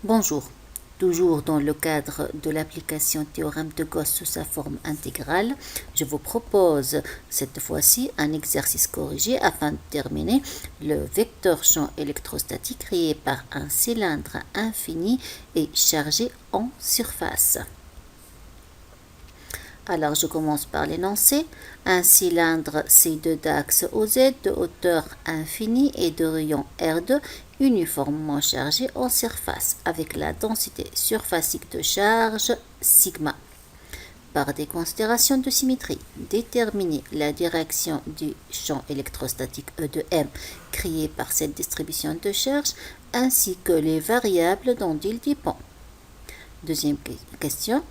Bonjour, toujours dans le cadre de l'application théorème de Gauss sous sa forme intégrale, je vous propose cette fois-ci un exercice corrigé afin de terminer le vecteur champ électrostatique créé par un cylindre infini et chargé en surface. Alors je commence par l'énoncé. Un cylindre C2 d'axe OZ de hauteur infinie et de rayon R2 uniformément chargé en surface avec la densité surfacique de charge sigma. Par des considérations de symétrie, déterminer la direction du champ électrostatique E de M créé par cette distribution de charge ainsi que les variables dont il dépend. Deuxième question.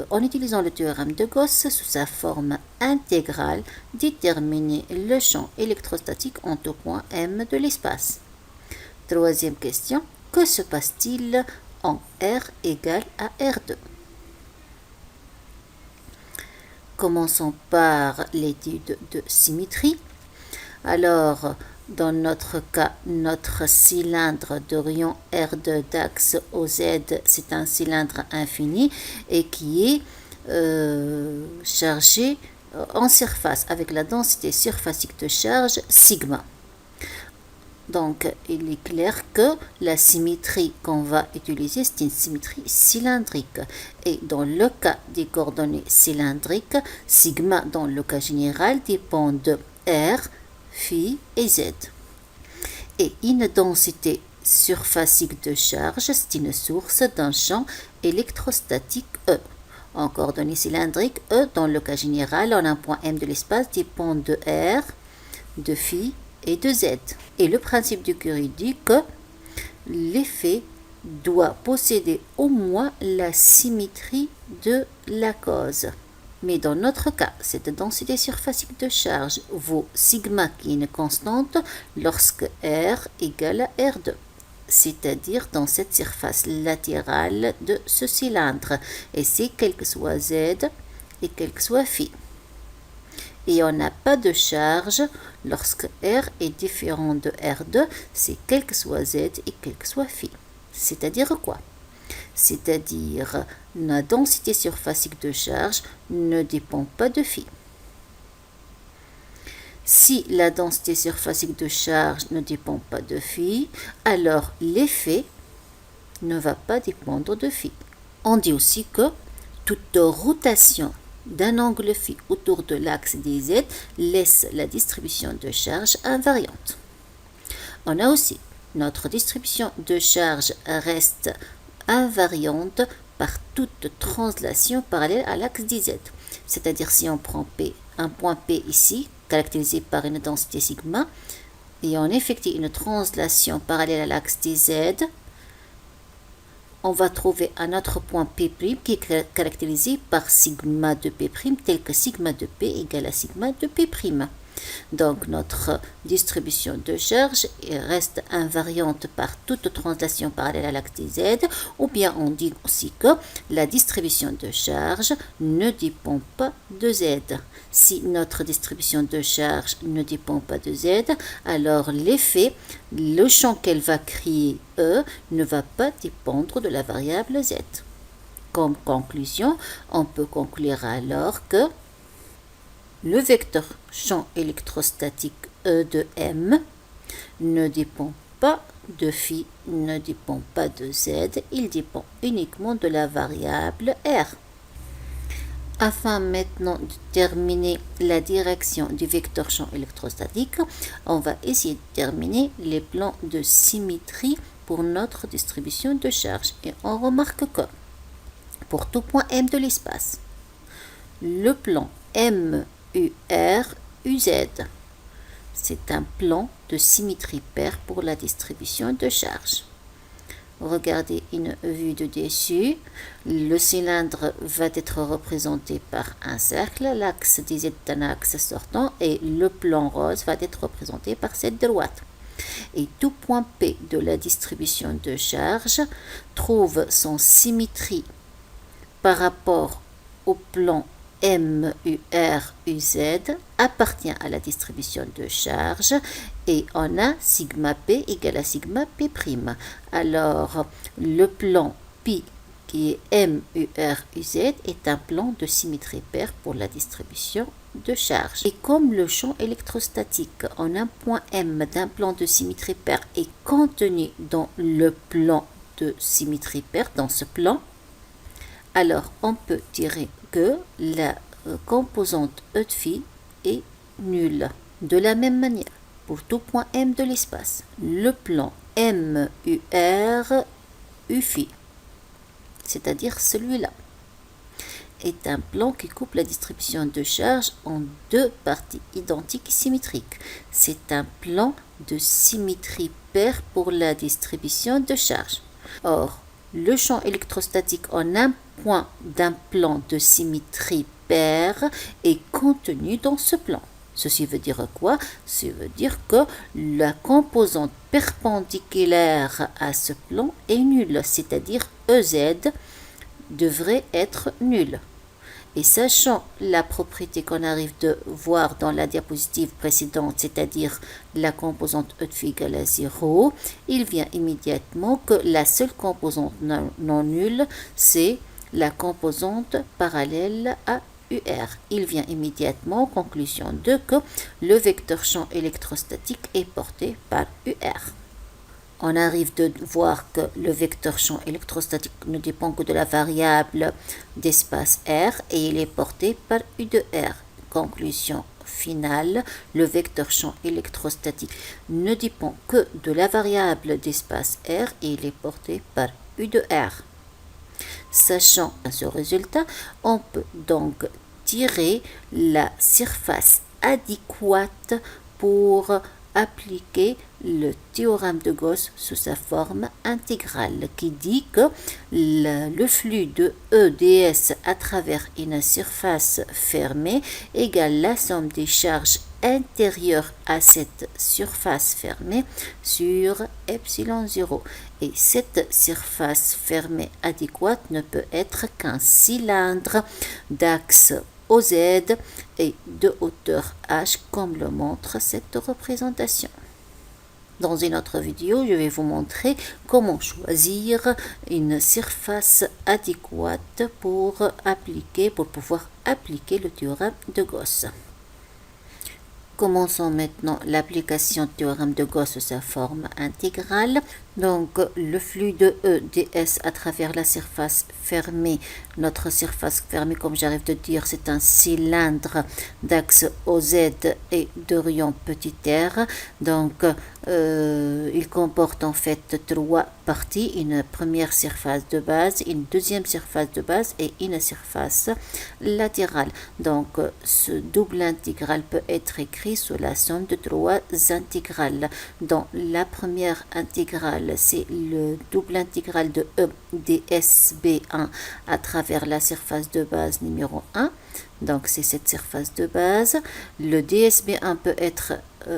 En utilisant le théorème de Gauss sous sa forme intégrale, déterminer le champ électrostatique en tout point M de l'espace. Troisième question. Que se passe-t-il en R égale à R2? Commençons par l'étude de symétrie. Alors, dans notre cas, notre cylindre de rayon R2 d'axe OZ, c'est un cylindre infini et qui est chargé en surface avec la densité surfacique de charge sigma. Donc, il est clair que la symétrie qu'on va utiliser, c'est une symétrie cylindrique. Et dans le cas des coordonnées cylindriques, sigma, dans le cas général, dépend de R, phi et Z. Et une densité surfacique de charge, c'est une source d'un champ électrostatique E. En coordonnées cylindriques, E, dans le cas général, en un point M de l'espace, dépend de R, de phi et de Z. Et le principe de Curie dit que l'effet doit posséder au moins la symétrie de la cause. Mais dans notre cas, cette densité surfacique de charge vaut sigma qui est une constante lorsque R égale à R2, c'est-à-dire dans cette surface latérale de ce cylindre, et c'est quel que soit Z et quel que soit phi. Et on n'a pas de charge lorsque R est différent de R2, c'est quel que soit Z et quel que soit phi. C'est-à-dire quoi? C'est-à-dire la densité surfacique de charge ne dépend pas de phi. Si la densité surfacique de charge ne dépend pas de phi, alors l'effet ne va pas dépendre de phi. On dit aussi que toute rotation d'un angle phi autour de l'axe des Z laisse la distribution de charge invariante. On a aussi notre distribution de charge reste invariante par toute translation parallèle à l'axe des Z. C'est-à-dire si on prend P, un point P ici, caractérisé par une densité sigma, et on effectue une translation parallèle à l'axe des Z, on va trouver un autre point P' qui est caractérisé par sigma de P', tel que sigma de P égale à sigma de P'. Donc notre distribution de charge reste invariante par toute translation parallèle à l'axe des Z, ou bien on dit aussi que la distribution de charge ne dépend pas de Z. Si notre distribution de charge ne dépend pas de Z, alors l'effet, le champ qu'elle va créer E, ne va pas dépendre de la variable Z. Comme conclusion, on peut conclure alors que le vecteur champ électrostatique E de M ne dépend pas de phi, ne dépend pas de Z, il dépend uniquement de la variable R. Afin maintenant de terminer la direction du vecteur champ électrostatique, on va essayer de terminer les plans de symétrie pour notre distribution de charge. Et on remarque que pour tout point M de l'espace, le plan MUR UZ, c'est un plan de symétrie paire pour la distribution de charge. Regardez une vue de dessus. Le cylindre va être représenté par un cercle, l'axe des Z est un axe sortant et le plan rose va être représenté par cette droite. Et tout point P de la distribution de charge trouve son symétrie par rapport au plan MURUZ appartient à la distribution de charge et on a sigma P égale à sigma P'. Alors, le plan Pi qui est MURUZ est un plan de symétrie paire pour la distribution de charge. Et comme le champ électrostatique en un point M d'un plan de symétrie paire est contenu dans le plan de symétrie paire, dans ce plan, alors on peut dire que la composante E de phi est nulle. De la même manière, pour tout point M de l'espace, le plan MUR U phi, c'est-à-dire celui-là, est un plan qui coupe la distribution de charge en deux parties identiques et symétriques. C'est un plan de symétrie paire pour la distribution de charge. Or, le champ électrostatique en un point d'un plan de symétrie paire est contenu dans ce plan. Ceci veut dire quoi? Ceci veut dire que la composante perpendiculaire à ce plan est nulle, c'est-à-dire EZ devrait être nulle. Et sachant la propriété qu'on arrive de voir dans la diapositive précédente, c'est-à-dire la composante E de phi égale à 0, il vient immédiatement que la seule composante non nulle, c'est la composante parallèle à UR. Il vient immédiatement, conclusion 2, que le vecteur champ électrostatique est porté par UR. On arrive de voir que le vecteur champ électrostatique ne dépend que de la variable d'espace R et il est porté par U de R. Conclusion finale, le vecteur champ électrostatique ne dépend que de la variable d'espace R et il est porté par U de R. Sachant ce résultat, on peut donc tirer la surface adéquate pour appliquer le théorème de Gauss sous sa forme intégrale qui dit que le flux de E ds à travers une surface fermée égale la somme des charges intérieures à cette surface fermée sur epsilon 0. Et cette surface fermée adéquate ne peut être qu'un cylindre d'axe OZ et de hauteur h comme le montre cette représentation. Dans une autre vidéo, je vais vous montrer comment choisir une surface adéquate pour pouvoir appliquer le théorème de Gauss. Commençons maintenant l'application du théorème de Gauss sous sa forme intégrale. Donc, le flux de E ds à travers la surface fermée. Notre surface fermée, comme j'arrive de dire, c'est un cylindre d'axe OZ et de rayon petit r. Donc, il comporte en fait trois parties. Une première surface de base, une deuxième surface de base et une surface latérale. Donc, ce double intégral peut être écrit sous la somme de trois intégrales. Dans la première intégrale, c'est le double intégral de E dsB1 à travers la surface de base numéro 1. Donc, c'est cette surface de base. Le dsB1 peut être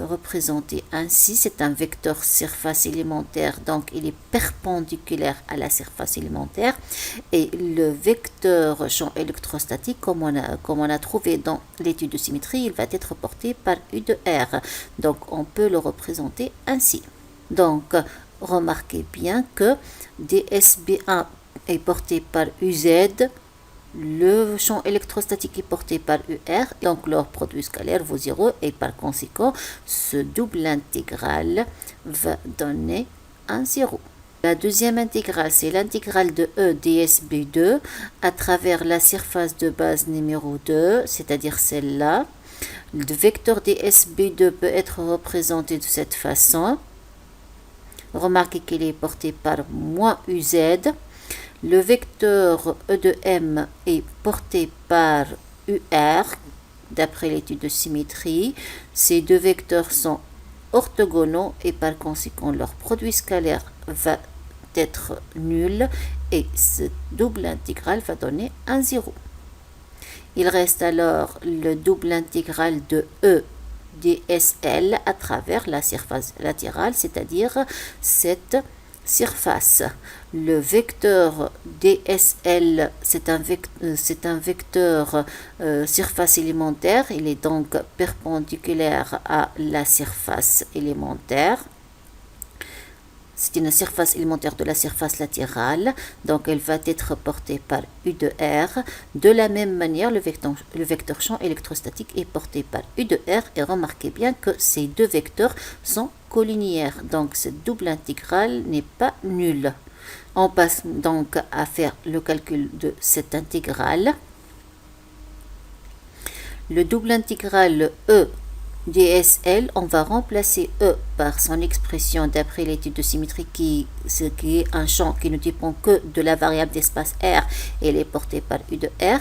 représenté ainsi. C'est un vecteur surface élémentaire, donc il est perpendiculaire à la surface élémentaire. Et le vecteur champ électrostatique, comme on a trouvé dans l'étude de symétrie, il va être porté par U de R. Donc, on peut le représenter ainsi. Donc, remarquez bien que dsB1 est porté par UZ, le champ électrostatique est porté par UR, donc leur produit scalaire vaut 0 et par conséquent, ce double intégral va donner un 0. La deuxième intégrale, c'est l'intégrale de E dsB2 à travers la surface de base numéro 2, c'est-à-dire celle-là. Le vecteur dsB2 peut être représenté de cette façon. Remarquez qu'il est porté par moins UZ. Le vecteur E de M est porté par UR, d'après l'étude de symétrie. Ces deux vecteurs sont orthogonaux et par conséquent leur produit scalaire va être nul et ce double intégral va donner un 0. Il reste alors le double intégral de E dsL à travers la surface latérale, c'est-à-dire cette surface. Le vecteur DSL, c'est un vecteur surface élémentaire. Il est donc perpendiculaire à la surface élémentaire. C'est une surface élémentaire de la surface latérale, donc elle va être portée par U de R. De la même manière, le vecteur champ électrostatique est porté par U de R, et remarquez bien que ces deux vecteurs sont collinéaires, donc cette double intégrale n'est pas nulle. On passe donc à faire le calcul de cette intégrale. Le double intégrale E DSL, on va remplacer E par son expression d'après l'étude de symétrie qui est un champ qui ne dépend que de la variable d'espace R et elle est portée par U de R.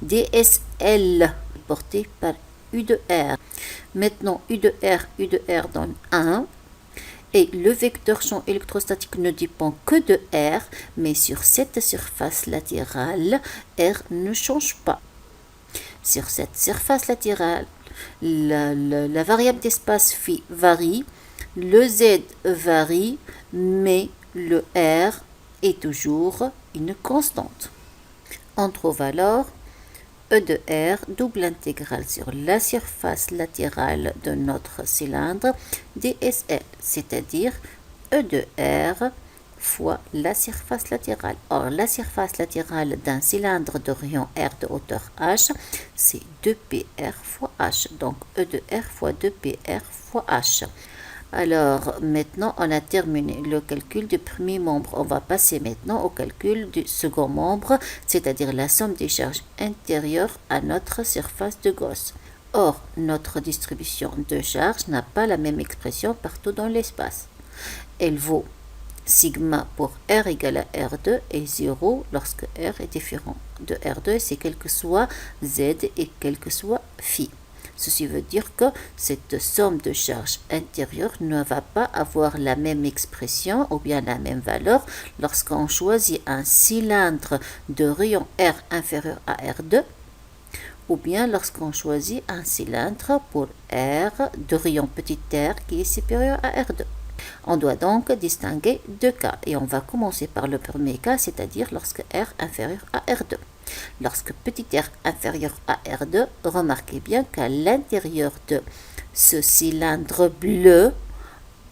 DSL est portée par U de R. Maintenant, U de R donne 1. Et le vecteur champ électrostatique ne dépend que de R, mais sur cette surface latérale, R ne change pas. Sur cette surface latérale, la variable d'espace phi varie, le Z varie, mais le R est toujours une constante. On trouve alors E de R, double intégrale sur la surface latérale de notre cylindre DSL, c'est-à-dire E de R fois la surface latérale. Or, la surface latérale d'un cylindre de rayon R de hauteur H, c'est 2PR fois H. Donc, E de R fois 2PR fois H. Alors, maintenant, on a terminé le calcul du premier membre. On va passer maintenant au calcul du second membre, c'est-à-dire la somme des charges intérieures à notre surface de Gauss. Or, notre distribution de charges n'a pas la même expression partout dans l'espace. Elle vaut sigma pour R égale à R2 et 0 lorsque R est différent de R2, c'est quel que soit Z et quel que soit phi. Ceci veut dire que cette somme de charges intérieures ne va pas avoir la même expression ou bien la même valeur lorsqu'on choisit un cylindre de rayon R inférieur à R2 ou bien lorsqu'on choisit un cylindre pour R de rayon petit r qui est supérieur à R2. On doit donc distinguer deux cas et on va commencer par le premier cas, c'est-à-dire lorsque R inférieur à R2. Lorsque petit r inférieur à R2, remarquez bien qu'à l'intérieur de ce cylindre bleu,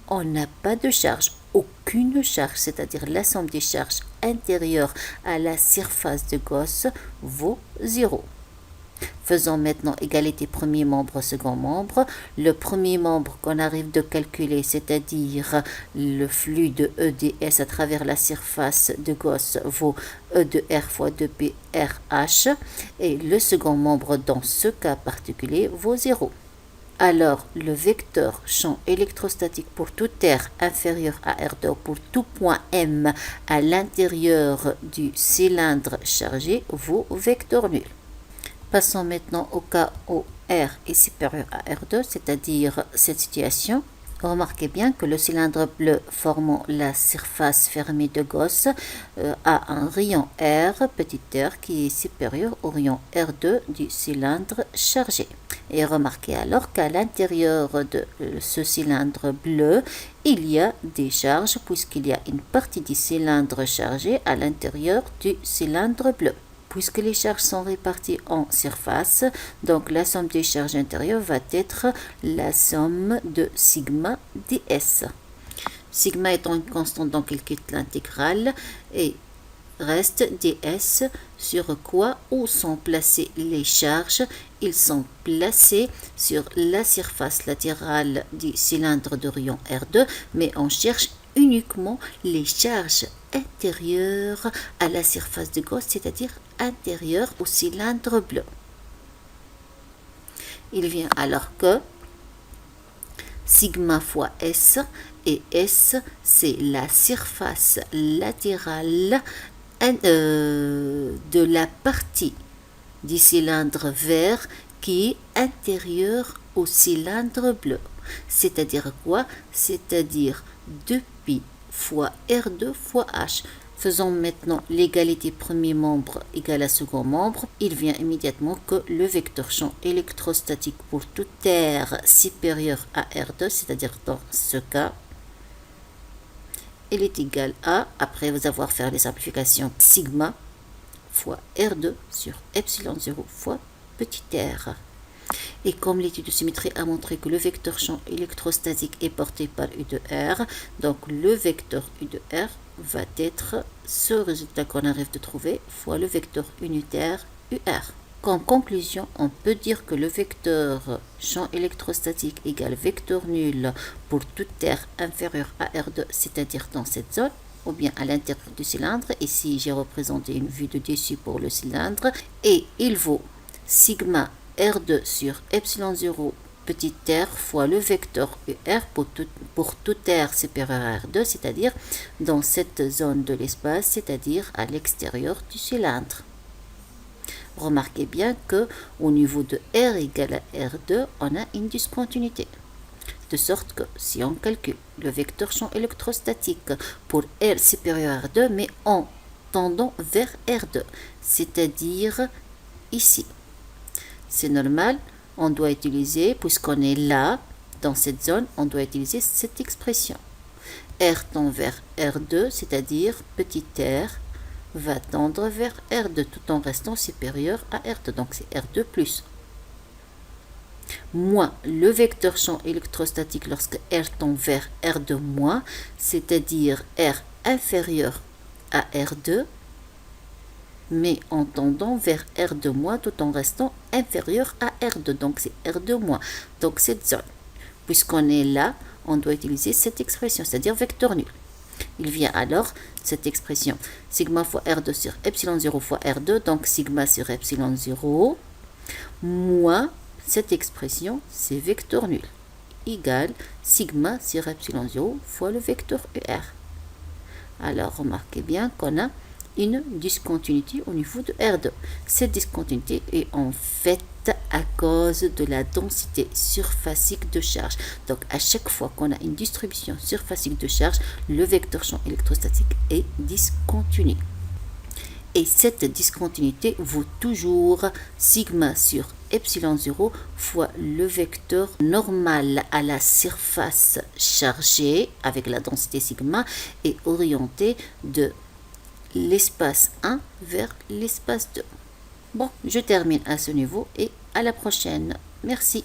on n'a pas de charge, aucune charge, c'est-à-dire la somme des charges intérieures à la surface de Gauss vaut 0. Faisons maintenant égalité premier membre, second membre. Le premier membre qu'on arrive de calculer, c'est-à-dire le flux de EDS à travers la surface de Gauss vaut E de R fois 2PRH. Et le second membre dans ce cas particulier vaut 0. Alors, le vecteur champ électrostatique pour tout R inférieur à R2, pour tout point M à l'intérieur du cylindre chargé, vaut vecteur nul. Passons maintenant au cas où R est supérieur à R2, c'est-à-dire cette situation. Remarquez bien que le cylindre bleu formant la surface fermée de Gauss a un rayon R, petit r, qui est supérieur au rayon R2 du cylindre chargé. Et remarquez alors qu'à l'intérieur de ce cylindre bleu, il y a des charges puisqu'il y a une partie du cylindre chargé à l'intérieur du cylindre bleu. Puisque les charges sont réparties en surface, donc la somme des charges intérieures va être la somme de sigma ds. Sigma étant une constante, donc elle quitte l'intégrale et reste ds sur quoi où sont placées les charges. Ils sont placés sur la surface latérale du cylindre de rayon R2, mais on cherche uniquement les charges intérieures à la surface de Gauss, c'est-à-dire intérieures au cylindre bleu. Il vient alors que sigma fois S, et S c'est la surface latérale de la partie du cylindre vert qui est intérieure au cylindre bleu. C'est-à-dire quoi? C'est-à-dire 2pi fois R2 fois H. Faisons maintenant l'égalité premier membre égale à second membre. Il vient immédiatement que le vecteur champ électrostatique pour tout R supérieur à R2, c'est-à-dire dans ce cas, il est égal à, après vous avoir fait les simplifications, sigma fois R2 sur epsilon 0 fois petit r. Et comme l'étude de symétrie a montré que le vecteur champ électrostatique est porté par U de R, donc le vecteur U de R va être ce résultat qu'on arrive de trouver fois le vecteur unitaire UR. Comme conclusion, on peut dire que le vecteur champ électrostatique égale vecteur nul pour toute R inférieure à R2, c'est-à-dire dans cette zone, ou bien à l'intérieur du cylindre. Ici, j'ai représenté une vue de dessus pour le cylindre. Et il vaut sigma R2 sur epsilon 0 petit r fois le vecteur UR pour tout R supérieur à R2, c'est-à-dire dans cette zone de l'espace, c'est-à-dire à l'extérieur du cylindre. Remarquez bien que au niveau de R égale à R2, on a une discontinuité. De sorte que si on calcule le vecteur champ électrostatique pour R supérieur à R2, mais en tendant vers R2, c'est-à-dire ici, c'est normal, on doit utiliser, puisqu'on est là, dans cette zone, on doit utiliser cette expression. R tend vers R2, c'est-à-dire petit r va tendre vers R2 tout en restant supérieur à R2, donc c'est R2 plus. Moins le vecteur champ électrostatique lorsque R tend vers R2 moins, c'est-à-dire R inférieur à R2, mais en tendant vers R2 moins tout en restant inférieur à R2, donc c'est R2 moins, donc cette zone. Puisqu'on est là, on doit utiliser cette expression, c'est-à-dire vecteur nul. Il vient alors cette expression sigma fois R2 sur epsilon 0 fois R2, donc sigma sur epsilon 0, moins cette expression, c'est vecteur nul, égale sigma sur epsilon 0 fois le vecteur UR. Alors remarquez bien qu'on a une discontinuité au niveau de R2. Cette discontinuité est en fait à cause de la densité surfacique de charge. Donc à chaque fois qu'on a une distribution surfacique de charge, le vecteur champ électrostatique est discontinu. Et cette discontinuité vaut toujours sigma sur epsilon 0 fois le vecteur normal à la surface chargée avec la densité sigma et orienté de l'espace 1 vers l'espace 2. Bon, je termine à ce niveau et à la prochaine. Merci.